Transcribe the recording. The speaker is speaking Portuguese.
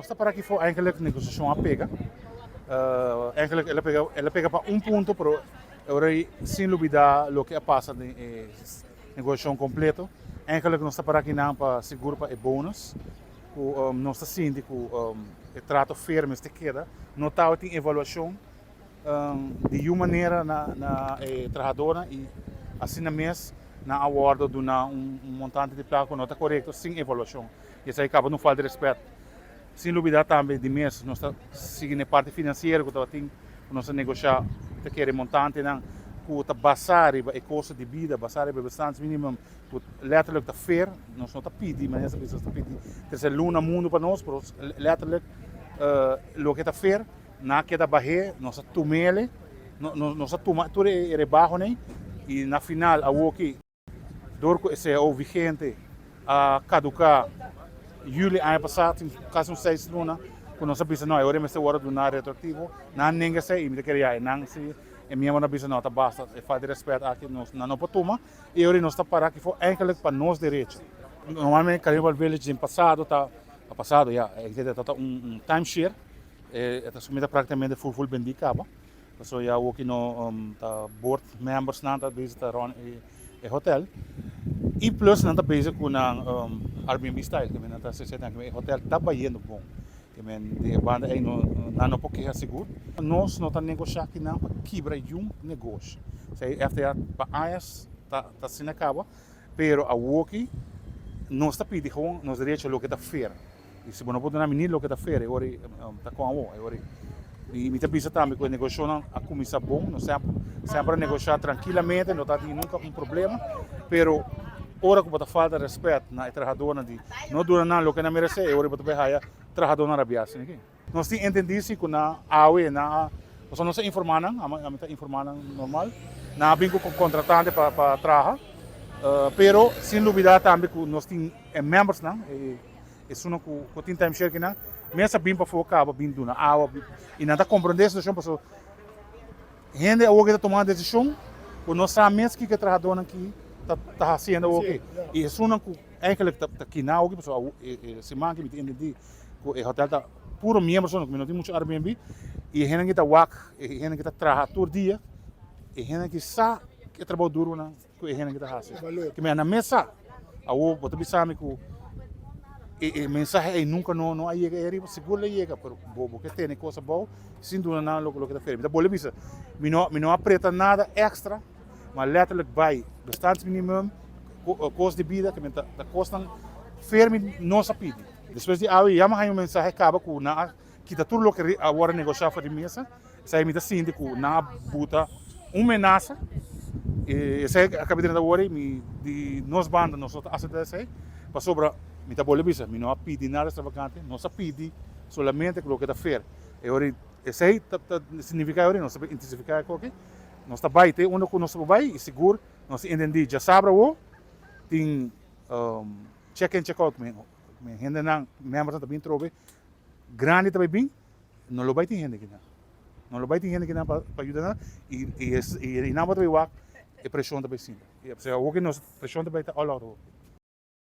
Está para aqui foi eigenlijk negociação a pega. Eigenlijk ela pega para ponto, pero agora sem dúvida o que passa de negociação completo. Eigenlijk nós está para aqui não para seguro para bônus. Nós está síndico o trato firme este queda. Não está tem avaliação de uma maneira na trabalhadora e assim na mês na award do na montante de placa não está correto sem avaliação. E isso aí acaba não falta de respeito. Sem dúvida também de mês nós está seguindo a parte financeira que tem nós negociar aquele montante não que está basar e custo de vida basar e bastante mínimo que letterlijk está fair nós não está pedi mas essa pessoa está pedi terceiro luna mundo para nós pero letterlijk lo que está fair na que da barre nós tomele nós toma tudo é rebaixo né e na final a que door se o vigente a caducar julho ano passado, caso 6 luna, quando nós pensamos, não, agora é hora do nada retroativo, não ninguém sei, me queria não se e minha mãe pensa não, tá basta, e faz de respeito aqui nós não podemos e agora nós está para aqui foi eigenlijk para nós direito. Normalmente Carnival Village em passado tá passado já, tá timeshare, está sumida praticamente full bendi caba. So já o que no tá board members não tá visitar e hotel. E plus não está bezig com Airbnb style, que não está se sentando que o hotel está baiando bom, que de banda aí não porque é seguro. Nós não está negociando aqui não para quebrar negócio. Sei after para anos tá se acaba, pero a walkie não está pedindo com nós direito lo que está feira. E se não pode na menina lo que está feira, agora está com a agora e me pensa também que o negócio não a começar bom, não sempre negociar tranquilamente, não está nunca um problema, pero ora que falta de respeito na trabalhadora de não dura nada o que não merece ora que vai haya trabalhador na Arabia assim nós tem entendido se que na AUE na nós não informando a meta informando normal na bingo com contratante para trabalhar pero sem dúvida também que nós tem members não e isso não que tem time share que não mesmo bem para focar para bem na AUE e não está compreendendo essa situação porque gente o que está tomando decisão o nós sabemos que trabalhador aqui tá fazendo o que e isso não eigenlijk tá aqui na o que pessoal se manca me entende que o hotel tá puro membros não tem muito Airbnb e gente que tá work e gente que tá trabalha todo dia e gente que sabe que trabalha duro na que gente que tá fazendo que me na mesa a o botar bisame que e mensagem nunca não aí é seguro chega pero bobo que tem coisa boa sem dúvida não lo que tá feito então boleh bisa me não apreta nada extra maar letterlijk bij bestandsminimum, kost de vida, que está costan firme não se pede. Depois de aí, já mais um mensagem acaba com na que tá tudo o que agora negociar para de mesa, sai me tá síndico na buta ameaça e sai acabei de agora me de nós banda nós aceita sai para sobra me tá boleh bisa, me não pede nada extravagante, não se pede solamente o que tá fair. E agora sai significa agora não se intensificar qualquer nós está bem, tem onde nós estamos bem, seguro, nós entendemos, já sabe o tem check-in, check-out, gente não, membros também trobe, grande também bem, não lo vai ter gente aqui não lo vai ter gente aqui não para ajudar e não vai ter o pressão também sim, e o que nós pressão também está all out.